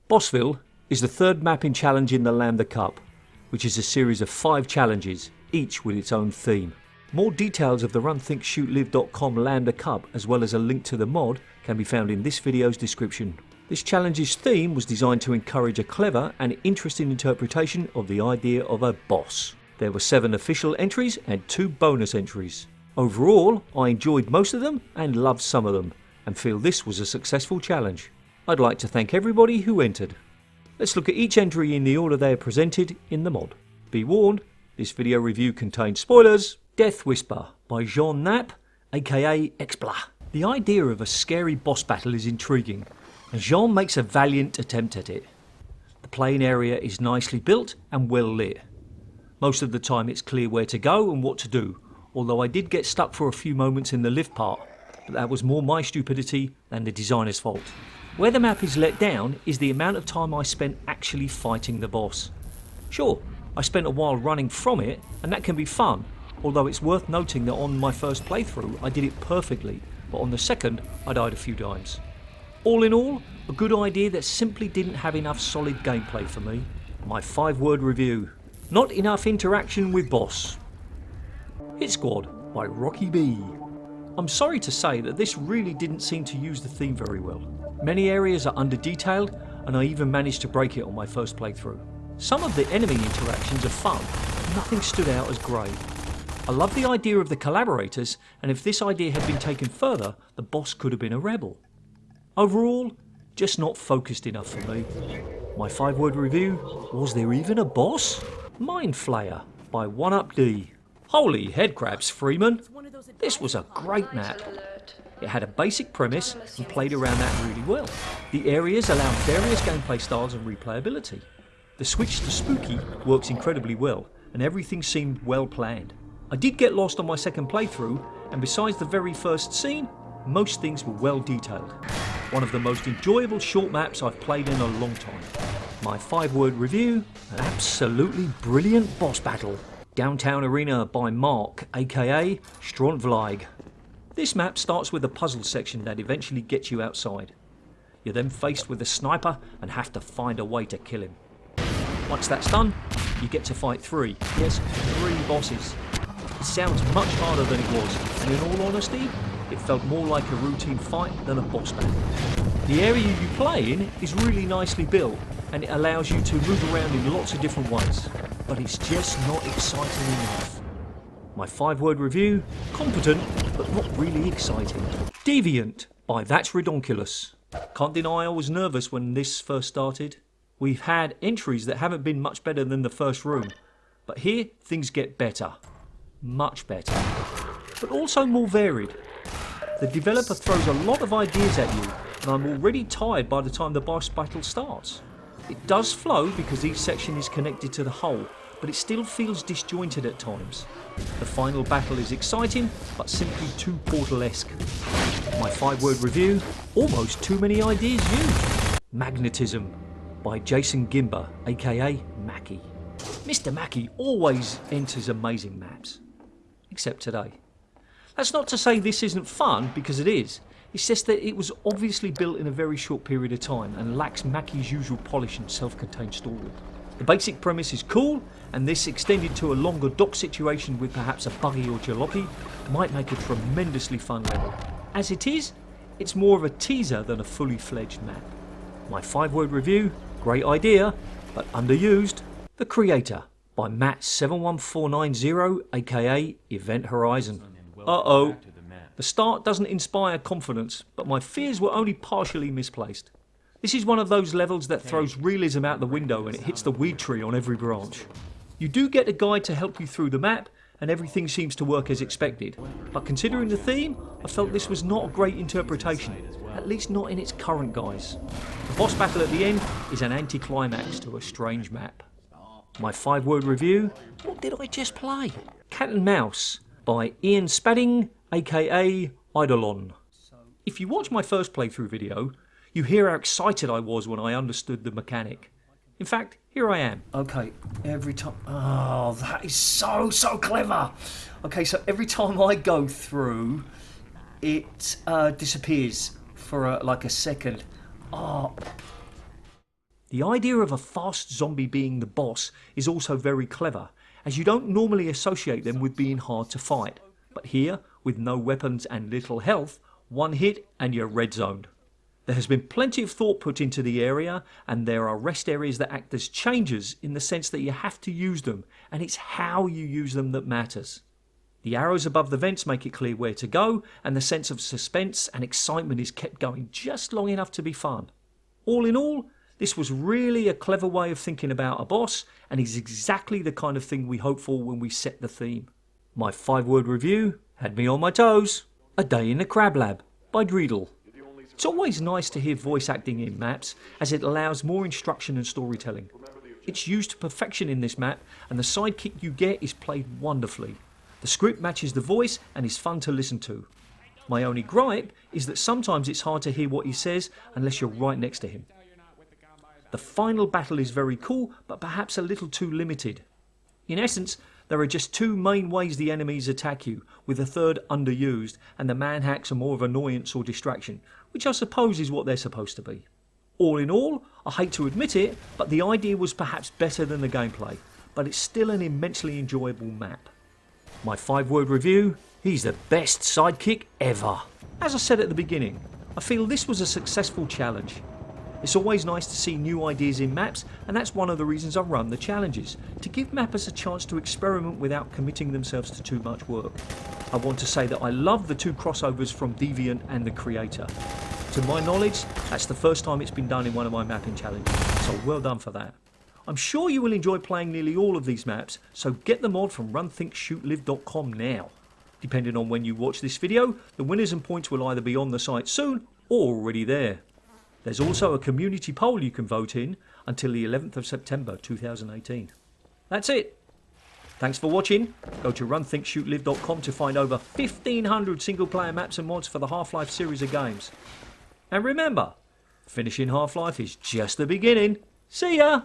BossVille is the third mapping challenge in the Lambda Cup, which is a series of 5 challenges, each with its own theme. More details of the RunThinkShootLive.com Lambda Cup, as well as a link to the mod, can be found in this video's description. This challenge's theme was designed to encourage a clever and interesting interpretation of the idea of a boss. There were 7 official entries and 2 bonus entries. Overall, I enjoyed most of them and loved some of them, and feel this was a successful challenge. I'd like to thank everybody who entered. Let's look at each entry in the order they are presented in the mod. Be warned, this video review contains spoilers. Death Whisper by Jean Knapp, aka Expla. The idea of a scary boss battle is intriguing, and Jean makes a valiant attempt at it. The playing area is nicely built and well lit. Most of the time it's clear where to go and what to do, although I did get stuck for a few moments in the lift part, but that was more my stupidity than the designer's fault. Where the map is let down is the amount of time I spent actually fighting the boss. Sure, I spent a while running from it, and that can be fun, although it's worth noting that on my first playthrough I did it perfectly, but on the second I died a few times. All in all, a good idea that simply didn't have enough solid gameplay for me. My 5-word review: not enough interaction with boss. Hit Squad by Rocky B. I'm sorry to say that this really didn't seem to use the theme very well. Many areas are under detailed, and I even managed to break it on my first playthrough. Some of the enemy interactions are fun, but nothing stood out as great. I love the idea of the collaborators, and if this idea had been taken further, the boss could have been a rebel. Overall, just not focused enough for me. My 5-word review: was there even a boss? Mind Flayer by 1UpD. Holy headcrabs, Freeman! This was a great map. It had a basic premise and played around that really well. The areas allowed various gameplay styles and replayability. The switch to spooky works incredibly well, and everything seemed well planned. I did get lost on my second playthrough, and besides the very first scene, most things were well detailed. One of the most enjoyable short maps I've played in a long time. My 5-word review: an absolutely brilliant boss battle. Downtown Arena by Mark, aka Strontvlig. This map starts with a puzzle section that eventually gets you outside. You're then faced with a sniper and have to find a way to kill him. Once that's done, you get to fight 3 bosses. It sounds much harder than it was, and in all honesty, it felt more like a routine fight than a boss battle. The area you play in is really nicely built, and it allows you to move around in lots of different ways, but it's just not exciting enough. My 5-word review: competent, but not really exciting. Deviant by That's Redonkulous. Can't deny I was nervous when this first started. We've had entries that haven't been much better than the first room, but here things get better. Much better. But also more varied. The developer throws a lot of ideas at you, and I'm already tired by the time the boss battle starts. It does flow because each section is connected to the whole, but it still feels disjointed at times. The final battle is exciting, but simply too Portal-esque. My 5-word review: almost too many ideas used. Magnetism by Jason Gimber, aka Mackie. Mr. Mackie always enters amazing maps. Except today. That's not to say this isn't fun, because it is. It's just that it was obviously built in a very short period of time and lacks Mackie's usual polish and self-contained story. The basic premise is cool, and this extended to a longer dock situation with perhaps a buggy or jalopy might make a tremendously fun level. As it is, it's more of a teaser than a fully fledged map. My 5-word review: great idea, but underused. The Creator by Matt71490, aka Event Horizon. Uh-oh. The start doesn't inspire confidence, but my fears were only partially misplaced. This is one of those levels that throws realism out the window and it hits the weed tree on every branch. You do get a guide to help you through the map, and everything seems to work as expected, but considering the theme, I felt this was not a great interpretation, at least not in its current guise. The boss battle at the end is an anticlimax to a strange map. My 5-word review: what did I just play? Cat and Mouse by Ian Spadding, aka Eidolon. If you watch my first playthrough video, you hear how excited I was when I understood the mechanic. In fact, here I am. Okay, every time... oh, that is so clever! Okay, so every time I go through, it disappears for like a second. Oh, The idea of a fast zombie being the boss is also very clever, as you don't normally associate them with being hard to fight. But here, with no weapons and little health, one hit and you're red zoned. There has been plenty of thought put into the area, and there are rest areas that act as changes in the sense that you have to use them, and it's how you use them that matters. The arrows above the vents make it clear where to go, and the sense of suspense and excitement is kept going just long enough to be fun. All in all, this was really a clever way of thinking about a boss, and is exactly the kind of thing we hope for when we set the theme. My 5-word review had me on my toes. A Day in the Crab Lab by Dreidel. It's always nice to hear voice acting in maps, as it allows more instruction and storytelling. It's used to perfection in this map, and the sidekick you get is played wonderfully. The script matches the voice and is fun to listen to. My only gripe is that sometimes it's hard to hear what he says unless you're right next to him. The final battle is very cool, but perhaps a little too limited. In essence, there are just 2 main ways the enemies attack you, with a third underused, and the manhacks are more of annoyance or distraction, which I suppose is what they're supposed to be. All in all, I hate to admit it, but the idea was perhaps better than the gameplay, but it's still an immensely enjoyable map. My 5-word review, he's the best sidekick ever. As I said at the beginning, I feel this was a successful challenge. It's always nice to see new ideas in maps, and that's one of the reasons I run the challenges, to give mappers a chance to experiment without committing themselves to too much work. I want to say that I love the 2 crossovers from Deviant and the creator. To my knowledge, that's the first time it's been done in one of my mapping challenges, so well done for that. I'm sure you will enjoy playing nearly all of these maps, so get the mod from RunThinkShootLive.com now. Depending on when you watch this video, the winners and points will either be on the site soon or already there. There's also a community poll you can vote in until the 11th of September 2018. That's it. Thanks for watching. Go to RunThinkShootLive.com to find over 1,500 single player maps and mods for the Half-Life series of games. And remember, finishing Half-Life is just the beginning. See ya!